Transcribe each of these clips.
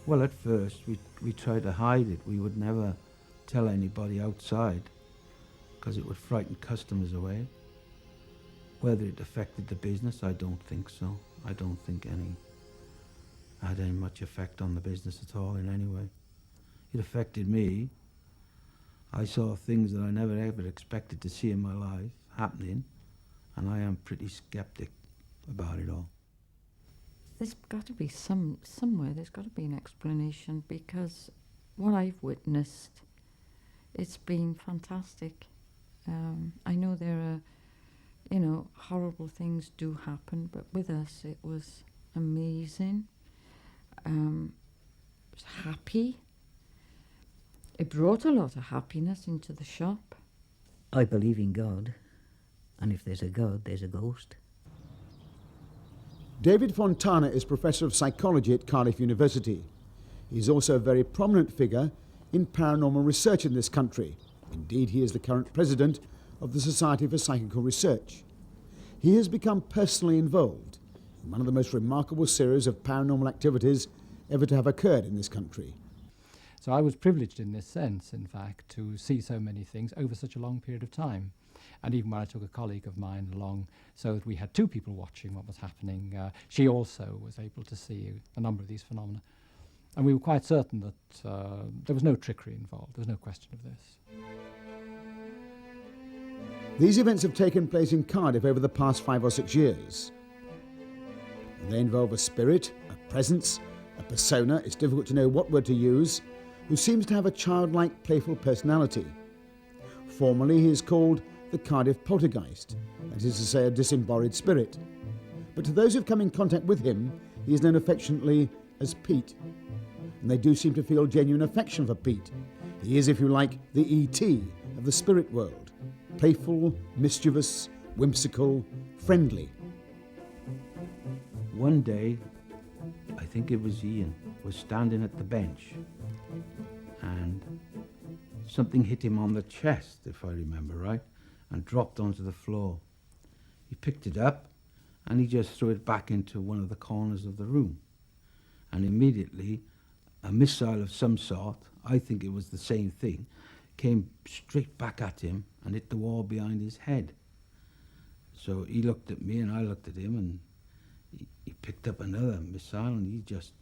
Well, at first we tried to hide it. We would never tell anybody outside because it would frighten customers away. Whether it affected the business, I don't think so. I don't think had any much effect on the business at all in any way. It affected me. I saw things that I never ever expected to see in my life happening, and I am pretty skeptic about it all. There's got to be somewhere, there's got to be an explanation, because what I've witnessed, it's been fantastic. I know there are, horrible things do happen, but with us it was amazing. It was happy. It brought a lot of happiness into the shop. I believe in God, and if there's a God, there's a ghost. David Fontana is Professor of Psychology at Cardiff University. He's also a very prominent figure in paranormal research in this country. Indeed, he is the current president of the Society for Psychical Research. He has become personally involved in one of the most remarkable series of paranormal activities ever to have occurred in this country. So I was privileged in this sense, in fact, to see so many things over such a long period of time. And even when I took a colleague of mine along so that we had two people watching what was happening, she also was able to see a number of these phenomena. And we were quite certain that there was no trickery involved. There was no question of this. These events have taken place in Cardiff over the past 5 or 6 years. They involve a spirit, a presence, a persona, it's difficult to know what word to use, who seems to have a childlike, playful personality. Formerly he is called the Cardiff Poltergeist, that is to say a disembodied spirit. But to those who've come in contact with him, he is known affectionately as Pete. And they do seem to feel genuine affection for Pete. He is, if you like, the E.T. of the spirit world. Playful, mischievous, whimsical, friendly. One day, I think it was Ian, was standing at the bench, and something hit him on the chest, if I remember right, and dropped onto the floor. He picked it up and he just threw it back into one of the corners of the room. And immediately a missile of some sort, I think it was the same thing, came straight back at him and hit the wall behind his head. So he looked at me and I looked at him, and he picked up another missile and he just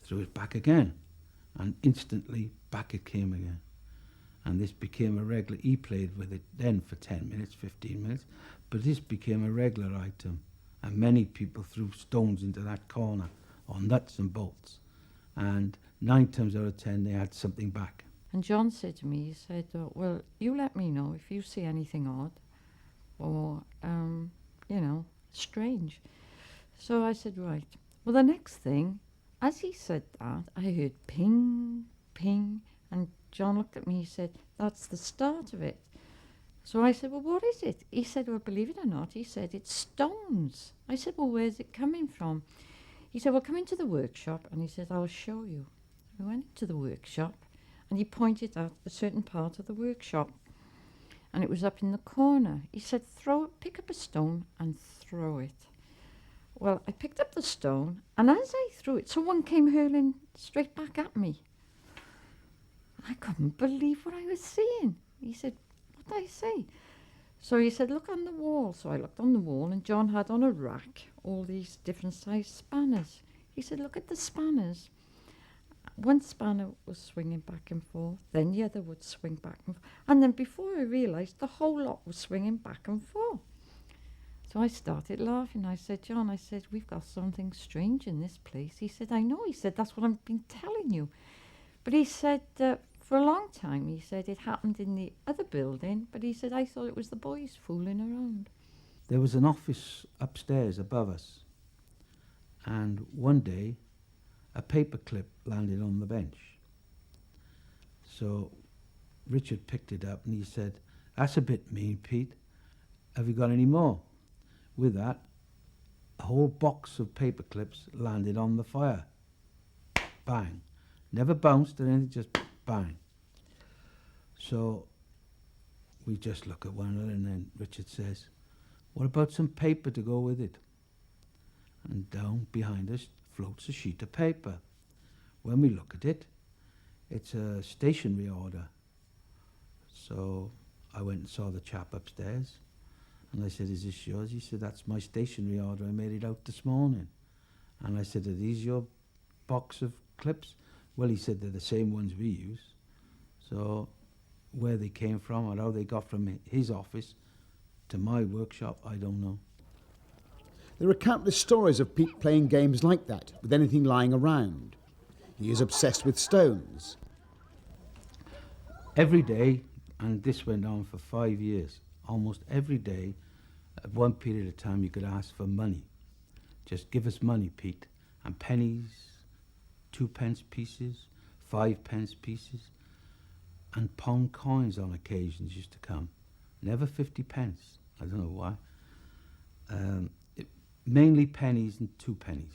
threw it back again. And instantly back it came again. And this became a regular, he played with it then for 10 minutes, 15 minutes, but this became a regular item. And many people threw stones into that corner, or nuts and bolts. And 9 times out of 10, they had something back. And John said to me, he said, well, you let me know if you see anything odd or, strange. So I said, right. Well, the next thing, as he said that, I heard ping, ping, and John looked at me, he said, that's the start of it. So I said, well, what is it? He said, well, believe it or not, he said, it's stones. I said, well, where's it coming from? He said, well, come into the workshop, and he said, I'll show you. We went into the workshop, and he pointed at a certain part of the workshop, and it was up in the corner. He said, pick up a stone and throw it. Well, I picked up the stone, and as I threw it, someone came hurling straight back at me. I couldn't believe what I was seeing. He said, what did I say? So he said, look on the wall. So I looked on the wall, and John had on a rack all these different sized spanners. He said, look at the spanners. One spanner was swinging back and forth, then the other would swing back and forth. And then before I realised, the whole lot was swinging back and forth. So I started laughing. I said, John, I said, we've got something strange in this place. He said, I know. He said, that's what I've been telling you. But he said, for a long time, he said, it happened in the other building, but he said, I thought it was the boys fooling around. There was an office upstairs above us, and one day a paper clip landed on the bench. So Richard picked it up and he said, that's a bit mean, Pete. Have you got any more? With that, a whole box of paper clips landed on the fire. Bang. Never bounced or anything, just bang. So we just look at one another, and then Richard says, what about some paper to go with it? And down behind us floats a sheet of paper. when we look at it, it's a stationery order. So I went and saw the chap upstairs, and I said, "Is this yours?" He said, "That's my stationery order. I made it out this morning." And I said, "Are these your box of clips?" Well, he said, "They're the same ones we use." So where they came from or how they got from his office to my workshop, I don't know. There are countless stories of Pete playing games like that with anything lying around. He is obsessed with stones. Every day, and this went on for 5 years, almost every day, at one period of time, you could ask for money. "Just give us money, Pete." And pennies, 2p pieces, 5p pieces, and pound coins on occasions used to come. Never 50p. I don't know why. Mainly pennies and 2p.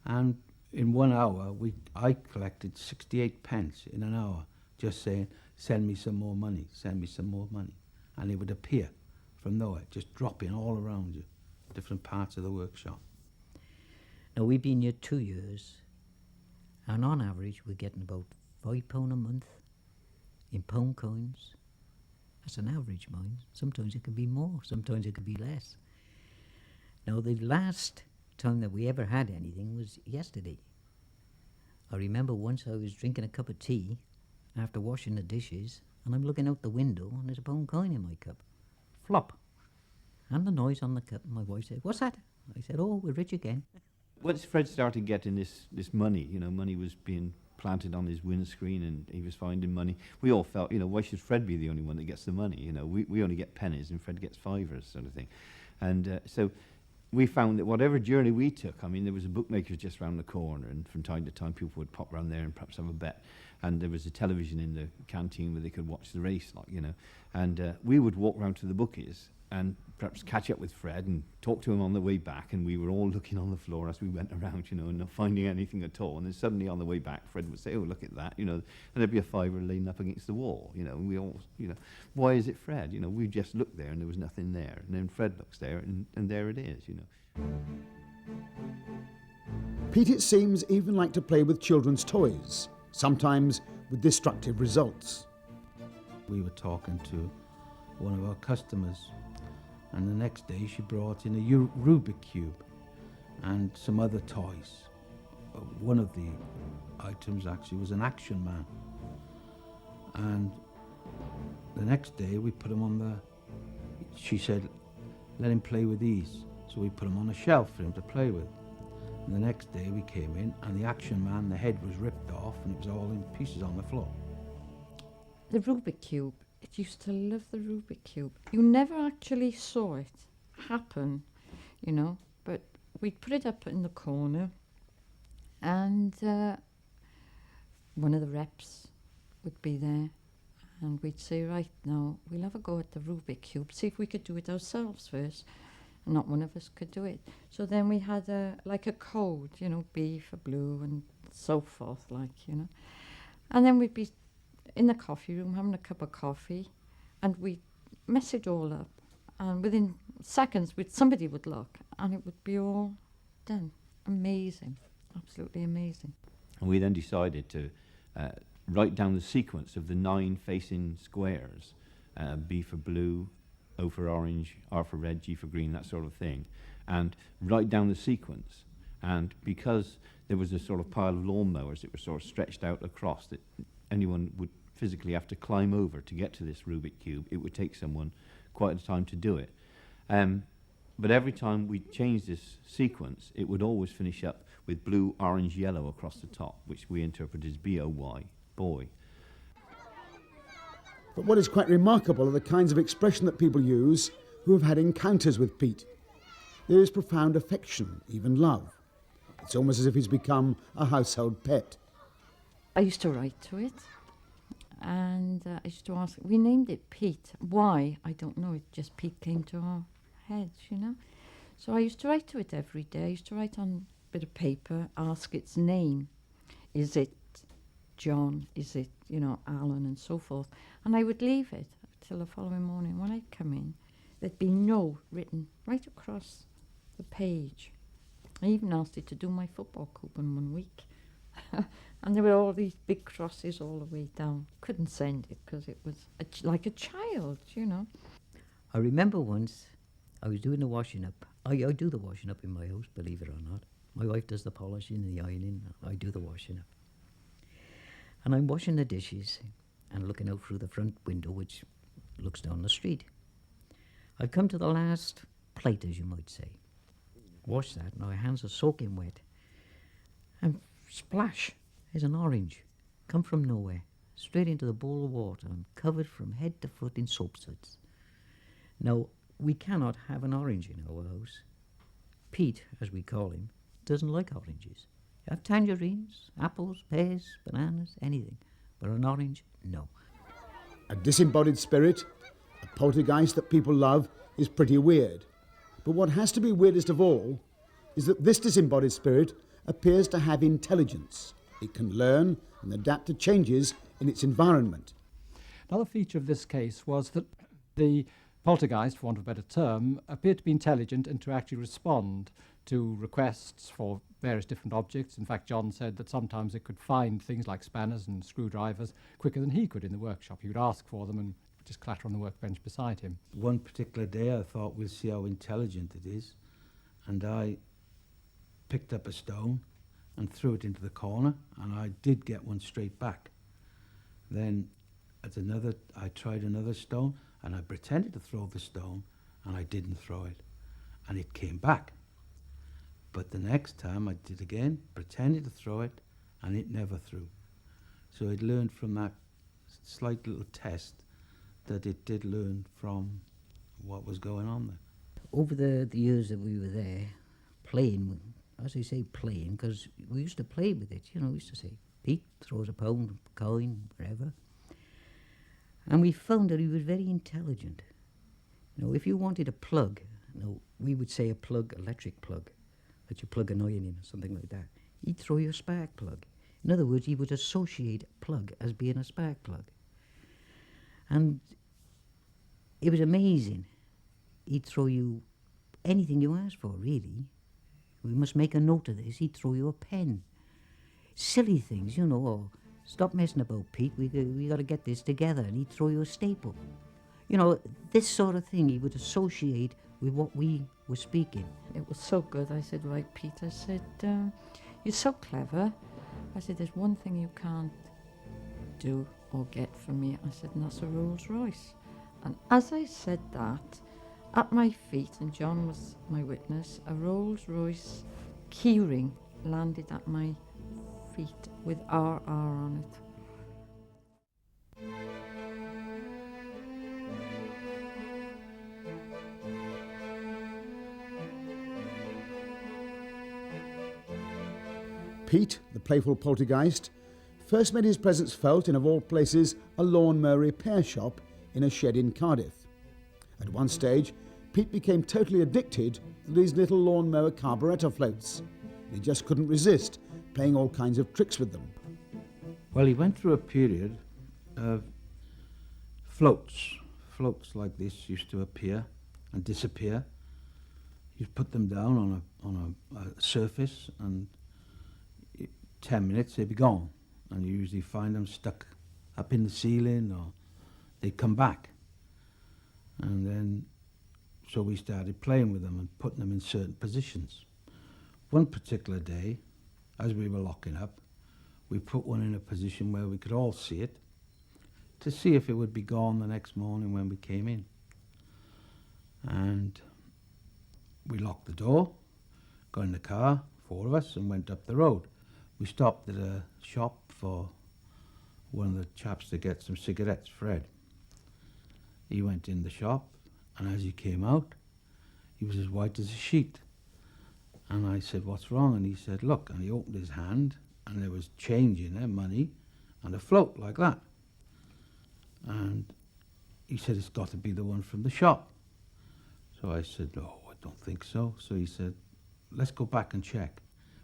And in 1 hour, I collected 68p in an hour, just saying, "Send me some more money, send me some more money." And it would appear from nowhere, just dropping all around you, different parts of the workshop. Now, we've been here 2 years, and on average, we're getting about £5 a month in pound coins. That's an average, mind. Sometimes it could be more, sometimes it could be less. Now, the last time that we ever had anything was yesterday. I remember once I was drinking a cup of tea after washing the dishes, and I'm looking out the window, and there's a pound coin in my cup. Flop. And the noise on the cup, my wife said, "What's that?" I said, "Oh, we're rich again." Once Fred started getting this money, money was being planted on his windscreen and he was finding money. We all felt, why should Fred be the only one that gets the money? We only get pennies and Fred gets fivers, sort of thing. And so we found that whatever journey we took, there was a bookmaker's just round the corner, and from time to time people would pop round there and perhaps have a bet. And there was a television in the canteen where they could watch the race, And we would walk round to the bookies and perhaps catch up with Fred and talk to him on the way back, and we were all looking on the floor as we went around, and not finding anything at all. And then suddenly on the way back, Fred would say, "Oh, look at that," and there'd be a fiver laying up against the wall, and we all, "Why is it Fred?" We just looked there and there was nothing there. And then Fred looks there and there it is, Pete, it seems, even liked to play with children's toys, sometimes with destructive results. We were talking to one of our customers, and the next day she brought in a Rubik Cube and some other toys. One of the items actually was an Action Man. And the next day we put him on she said, "Let him play with these." So we put him on a shelf for him to play with. And the next day we came in and the Action Man, the head was ripped off and it was all in pieces on the floor. The Rubik Cube. It used to love the Rubik Cube. You never actually saw it happen, but we'd put it up in the corner, and one of the reps would be there, and we'd say, "Right, now we'll have a go at the Rubik Cube, see if we could do it ourselves first." And not one of us could do it. So then we had a code, B for blue and so forth, And then we'd be in the coffee room having a cup of coffee, and we'd mess it all up, and within seconds somebody would look and it would be all done. Amazing, absolutely amazing. And we then decided to write down the sequence of the 9 facing squares, B for blue, O for orange, R for red, G for green, that sort of thing, and write down the sequence. And because there was a sort of pile of lawnmowers that were sort of stretched out across that anyone would physically have to climb over to get to this Rubik Cube, it would take someone quite a time to do it. But every time we changed this sequence, it would always finish up with blue, orange, yellow across the top, which we interpreted as B-O-Y, boy. But what is quite remarkable are the kinds of expression that people use who have had encounters with Pete. There is profound affection, even love. It's almost as if he's become a household pet. I used to write to it, and I used to ask, we named it Pete. Why? I don't know, it just Pete came to our heads, So I used to write to it every day. I used to write on a bit of paper, ask its name. Is it John? Is it, Alan, and so forth? And I would leave it till the following morning. When I'd come in, there'd be no written right across the page. I even asked it to do my football coupon one week. And there were all these big crosses all the way down. Couldn't send it because it was like a child, you know. I remember once I was doing the washing up. I do the washing up in my house, believe it or not. My wife does the polishing and the ironing. I do the washing up. And I'm washing the dishes and looking out through the front window, which looks down the street. I've come to the last plate, as you might say. Wash that, and my hands are soaking wet. And splash, there's an orange. Come from nowhere, straight into the bowl of water. I'm covered from head to foot in soap suds. Now, we cannot have an orange in our house. Pete, as we call him, doesn't like oranges. You have tangerines, apples, pears, bananas, anything. But an orange, no. A disembodied spirit, a poltergeist that people love, is pretty weird. But what has to be weirdest of all is that this disembodied spirit appears to have intelligence. It can learn and adapt to changes in its environment. Another feature of this case was that the poltergeist, for want of a better term, appeared to be intelligent and to actually respond to requests for various different objects. In fact, John said that sometimes it could find things like spanners and screwdrivers quicker than he could in the workshop. He would ask for them and just clatter on the workbench beside him. One particular day I thought, we'll see how intelligent it is, and I picked up a stone and threw it into the corner, and I did get one straight back. Then I tried another stone, and I pretended to throw the stone, and I didn't throw it, and it came back. But the next time I did again, pretended to throw it, and it never threw. So it learned from that slight little test that it did learn from what was going on there. Over the years that we were there, playing, as I say playing, because we used to play with it, you know, we used to say, Pete throws a pound, coin, whatever. And we found that he was very intelligent. You know, if you wanted a plug, you know, we would say a plug, electric plug, that you plug an iron in or something like that, he'd throw you a spark plug. In other words, he would associate plug as being a spark plug. And it was amazing. He'd throw you anything you asked for, really. We must make a note of this. He'd throw you a pen. Silly things, you know, or stop messing about, Pete, we got to get this together. And he'd throw you a staple. You know, this sort of thing he would associate with what we were speaking. It was so good. I said, right, Pete, I said, you're so clever. I said, there's one thing you can't do or get from me. I said, and that's a Rolls Royce. And as I said that, at my feet, and John was my witness, a Rolls Royce keyring landed at my feet with RR on it. Pete, the playful poltergeist, first made his presence felt in, of all places, a lawnmower repair shop in a shed in Cardiff. At one stage, Pete became totally addicted to these little lawnmower carburettor floats. He just couldn't resist playing all kinds of tricks with them. Well, he went through a period of floats. Floats like this used to appear and disappear. You'd put them down on a surface, and 10 minutes they'd be gone. And you usually find them stuck up in the ceiling, or they'd come back. And then, so we started playing with them and putting them in certain positions. One particular day, as we were locking up, we put one in a position where we could all see it, to see if it would be gone the next morning when we came in. And we locked the door, got in the car, 4 of us, and went up the road. We stopped at a shop for one of the chaps to get some cigarettes, Fred. He went in the shop, and as he came out, he was as white as a sheet. And I said, what's wrong? And he said, look. And he opened his hand, and there was change in there, money, and a float like that. And he said, it's got to be the one from the shop. So I said, oh, I don't think so. So he said, let's go back and check.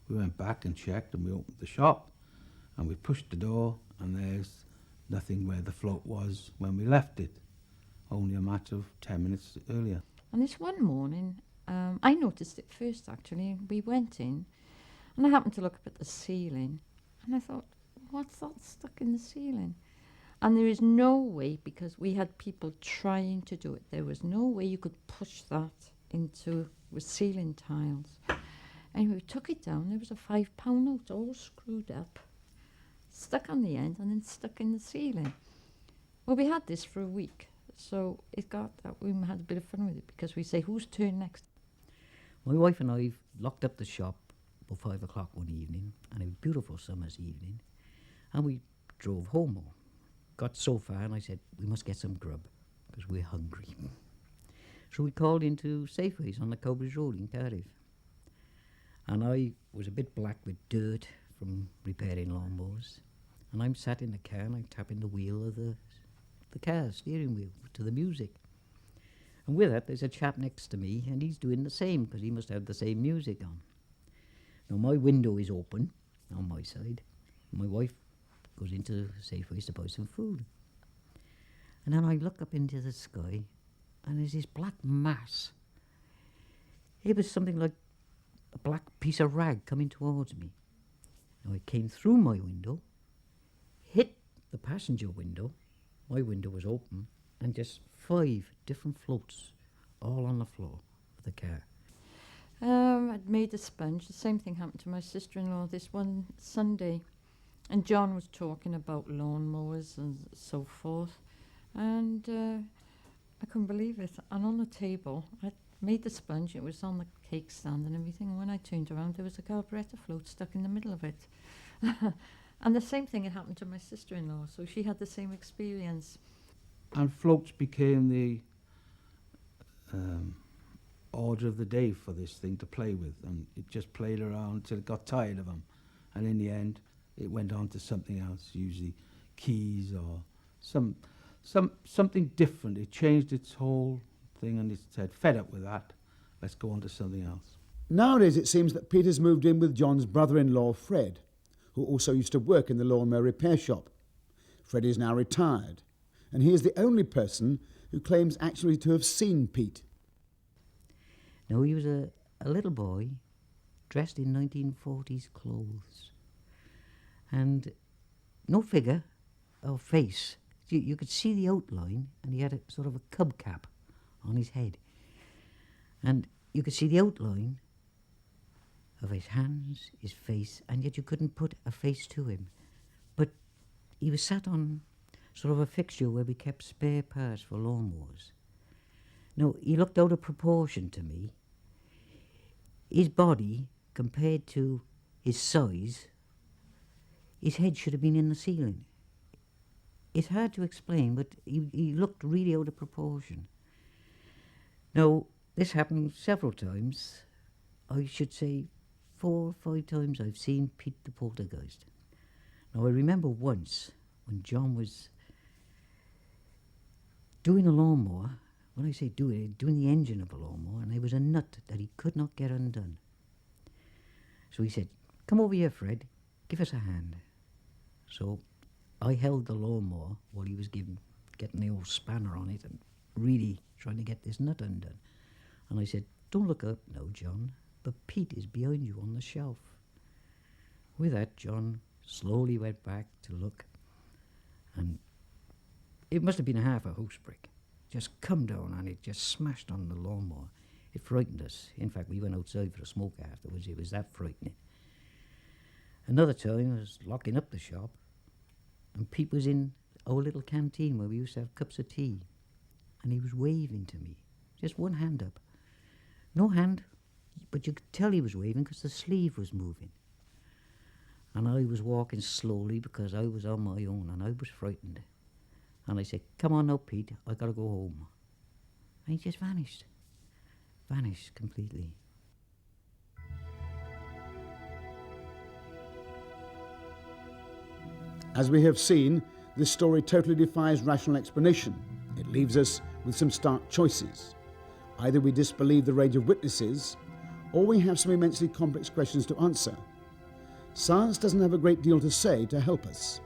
We went back and checked, and we opened the shop, and we pushed the door, and there's nothing where the float was when we left it, only a matter of 10 minutes earlier. And this one morning, I noticed it first, actually. We went in, and I happened to look up at the ceiling, And I thought, what's that stuck in the ceiling? And there is no way, because we had people trying to do it, there was no way you could push that into with ceiling tiles. Anyway, we took it down. There was a £5 note all screwed up, stuck on the end and then stuck in the ceiling. Well, we had this for a week, so it got that we had a bit of fun with it, because we say, whose turn next? My wife and I locked up the shop about 5 o'clock one evening, and it was a beautiful summer's evening, and we drove home. Got so far, and I said, we must get some grub, because we're hungry. So we called into Safeways on the Cobblers Road in Cardiff. And I was a bit black with dirt from repairing lawnmowers. And I'm sat in the car and I'm tapping the wheel of the car, steering wheel, to the music. And with that, there's a chap next to me, and he's doing the same, because he must have the same music on. Now, my window is open on my side. My wife goes into Safeways to buy some food. And then I look up into the sky, and there's this black mass. It was something like a black piece of rag coming towards me. Now, it came through my window, hit the passenger window. My window was open, and just 5 different floats all on the floor of the car. I'd made a sponge. The same thing happened to my sister-in-law this one Sunday. And John was talking about lawnmowers and so forth. And I couldn't believe it. And on the table, I made the sponge. It was on the cake stand and everything. And when I turned around, there was a carburettor float stuck in the middle of it. And the same thing had happened to my sister-in-law. So she had the same experience. And floats became the order of the day for this thing to play with, and it just played around till it got tired of them, and in the end it went on to something else, usually keys or something different. It changed its whole thing, and it said, fed up with that, let's go on to something else. Nowadays it seems that Peter's moved in with John's brother-in-law Fred, who also used to work in the lawnmower repair shop. Fred is now retired, and he is the only person who claims actually to have seen Pete. Now, he was a little boy dressed in 1940s clothes, and no figure or face. You could see the outline, and he had a sort of a cub cap on his head, and you could see the outline of his hands, his face, and yet you couldn't put a face to him. But he was sat on sort of a fixture where we kept spare parts for lawnmowers. Now, he looked out of proportion to me. His body, compared to his size, his head should have been in the ceiling. It's hard to explain, but he looked really out of proportion. Now, this happened several times. I should say 4 or 5 times I've seen Pete the Poltergeist. Now, I remember once when John was doing a lawnmower. When I say doing the engine of a lawnmower, and there was a nut that he could not get undone. So he said, come over here, Fred, give us a hand. So I held the lawnmower while he was getting the old spanner on it and really trying to get this nut undone. And I said, don't look up now, John, but Pete is behind you on the shelf. With that, John slowly went back to look, and it must have been a half a house brick. Just come down, and it just smashed on the lawnmower. It frightened us. In fact, we went outside for a smoke afterwards. It was that frightening. Another time, I was locking up the shop, and Pete was in our little canteen where we used to have cups of tea, and he was waving to me, just one hand up. No hand, but you could tell he was waving because the sleeve was moving. And I was walking slowly because I was on my own, and I was frightened. And I said, come on now, Pete, I got to go home. And he just vanished. Vanished completely. As we have seen, this story totally defies rational explanation. It leaves us with some stark choices. Either we disbelieve the range of witnesses, or we have some immensely complex questions to answer. Science doesn't have a great deal to say to help us.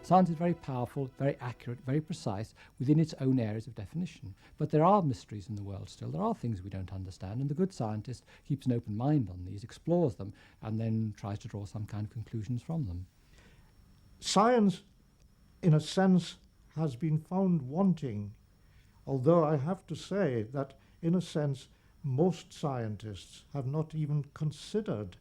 Science is very powerful, very accurate, very precise within its own areas of definition. But there are mysteries in the world still. There are things we don't understand, and the good scientist keeps an open mind on these, explores them, and then tries to draw some kind of conclusions from them. Science, in a sense, has been found wanting, although I have to say that, in a sense, most scientists have not even considered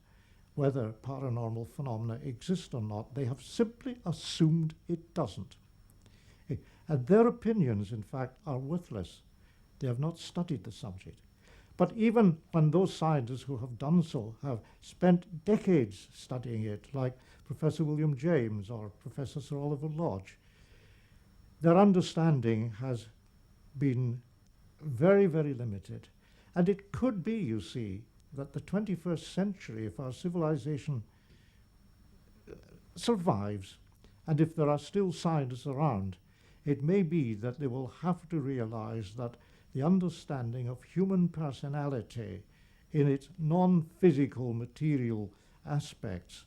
whether paranormal phenomena exist or not. They have simply assumed it doesn't. And their opinions, in fact, are worthless. They have not studied the subject. But even when those scientists who have done so have spent decades studying it, like Professor William James or Professor Sir Oliver Lodge, their understanding has been very, very limited. And it could be, you see, that the 21st century, if our civilization survives, and if there are still scientists around, it may be that they will have to realize that the understanding of human personality in its non-physical material aspects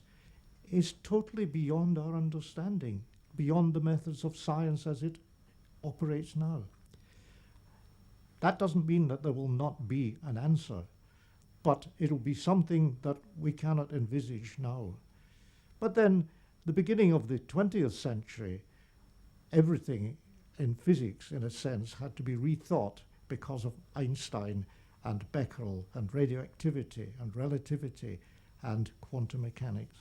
is totally beyond our understanding, beyond the methods of science as it operates now. That doesn't mean that there will not be an answer, but it'll be something that we cannot envisage now. But then, the beginning of the 20th century, everything in physics, in a sense, had to be rethought because of Einstein and Becquerel and radioactivity and relativity and quantum mechanics.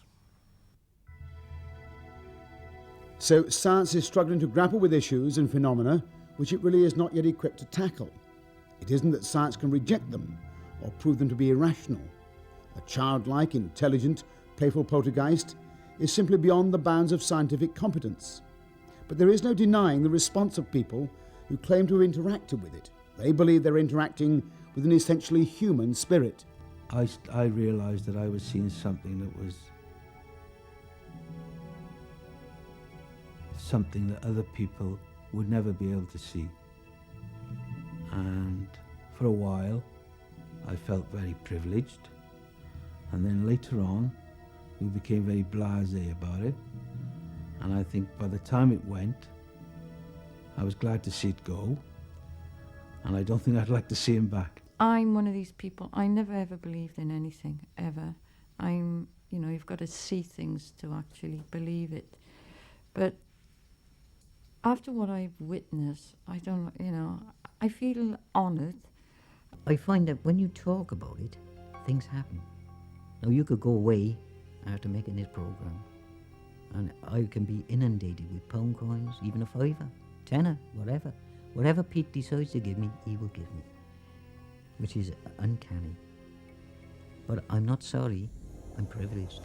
So science is struggling to grapple with issues and phenomena which it really is not yet equipped to tackle. It isn't that science can reject them or prove them to be irrational. A childlike, intelligent, playful poltergeist is simply beyond the bounds of scientific competence. But there is no denying the response of people who claim to have interacted with it. They believe they're interacting with an essentially human spirit. I realised that I was seeing something that was something that other people would never be able to see. And for a while, I felt very privileged. And then later on, we became very blasé about it. And I think by the time it went, I was glad to see it go. And I don't think I'd like to see him back. I'm one of these people, I never ever believed in anything, ever. You've got to see things to actually believe it. But after what I've witnessed, I feel honoured. I find that when you talk about it, things happen. Now, you could go away after making this program, and I can be inundated with pound coins, even a fiver, tenner, whatever. Whatever Pete decides to give me, he will give me, which is uncanny. But I'm not sorry, I'm privileged.